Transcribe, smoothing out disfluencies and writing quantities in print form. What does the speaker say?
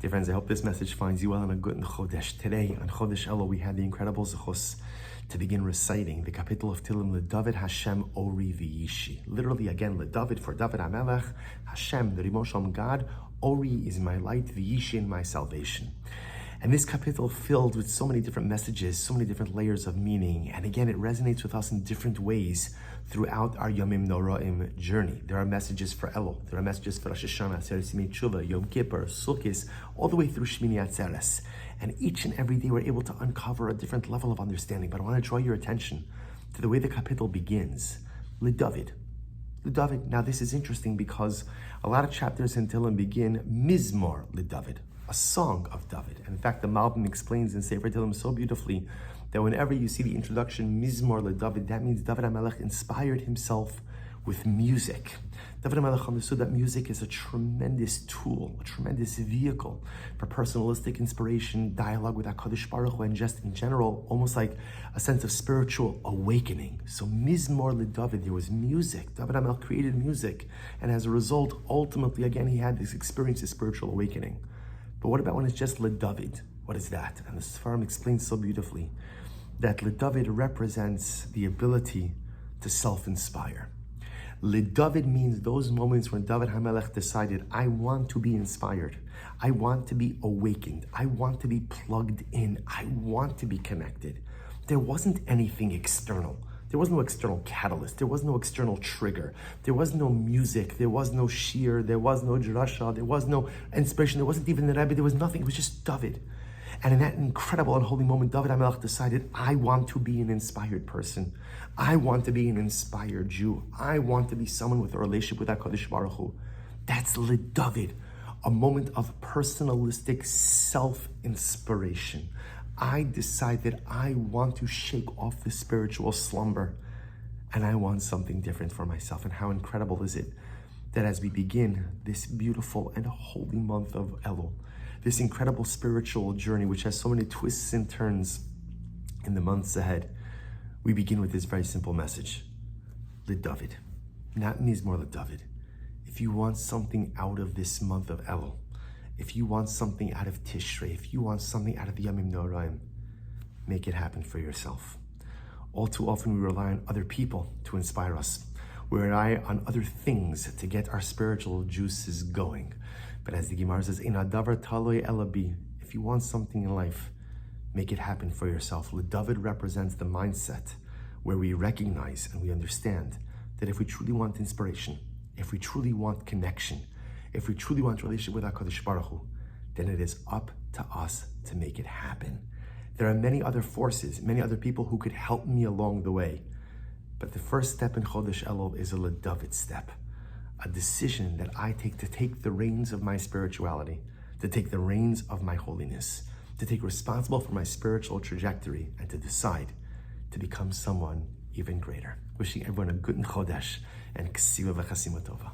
Dear friends, I hope this message finds you well on a good Chodesh. Today, on Chodesh Elul, we had the incredible zechus to begin reciting the capital of Tehillim, LeDavid Hashem Ori V'Yishi. Literally, again, LeDavid for David HaMelech, Hashem, the Rimosh Shalom God, Ori is my light, V'Yishi in my salvation. And this capital filled with so many different messages, so many different layers of meaning. And again, it resonates with us in different ways throughout our Yomim Noraim journey. There are messages for Elul, there are messages for Rosh Hashanah, Aseret Yemei Tshuva, Yom Kippur, Sukkot, all the way through Shmini Atzeres. And each and every day we're able to uncover a different level of understanding. But I want to draw your attention to the way the capital begins. LeDavid. LeDavid. Now this is interesting because a lot of chapters in Tehillim begin Mizmor LeDavid, a song of David. And in fact, the Malbim explains in Sefer Tehillim so beautifully that whenever you see the introduction Mizmor LeDavid, that means David HaMelech inspired himself with music. David HaMelech understood that music is a tremendous tool, a tremendous vehicle for personalistic inspiration, dialogue with HaKadosh Baruch Hu, and just in general, almost like a sense of spiritual awakening. So Mizmor LeDavid, there was music. David HaMelech created music, and as a result, ultimately, again, he had this experience of spiritual awakening. But what about when it's just LeDavid? What is that? And the Sfarim explains so beautifully that LeDavid represents the ability to self-inspire. LeDavid means those moments when David HaMelech decided, I want to be inspired. I want to be awakened. I want to be plugged in. I want to be connected. There wasn't anything external. There was no external catalyst. There was no external trigger. There was no music. There was no shir. There was no drasha. There was no inspiration. There wasn't even the Rebbe. There was nothing. It was just David. And in that incredible and holy moment, David HaMelech decided, I want to be an inspired person. I want to be an inspired Jew. I want to be someone with a relationship with HaKadosh Baruch Hu. That's LeDavid, a moment of personalistic self-inspiration. I decide that I want to shake off the spiritual slumber and I want something different for myself. And how incredible is it that as we begin this beautiful and holy month of Elul, this incredible spiritual journey, which has so many twists and turns in the months ahead, we begin with this very simple message. LeDavid, not Mizmor LeDavid. If you want something out of this month of Elul, if you want something out of Tishrei, if you want something out of the Yomim Noraim, make it happen for yourself. All too often we rely on other people to inspire us. We rely on other things to get our spiritual juices going. But as the Gemara says, Ein hadavar taloi ela bi. If you want something in life, make it happen for yourself. LeDavid represents the mindset where we recognize and we understand that if we truly want inspiration, if we truly want connection, if we truly want a relationship with HaKadosh Baruch Hu, then it is up to us to make it happen. There are many other forces, many other people who could help me along the way. But the first step in Chodesh Elul is a LeDavid step, a decision that I take to take the reins of my spirituality, to take the reins of my holiness, to take responsible for my spiritual trajectory, and to decide to become someone even greater. Wishing everyone a good Chodesh and Ksiva v'Chasima Tova.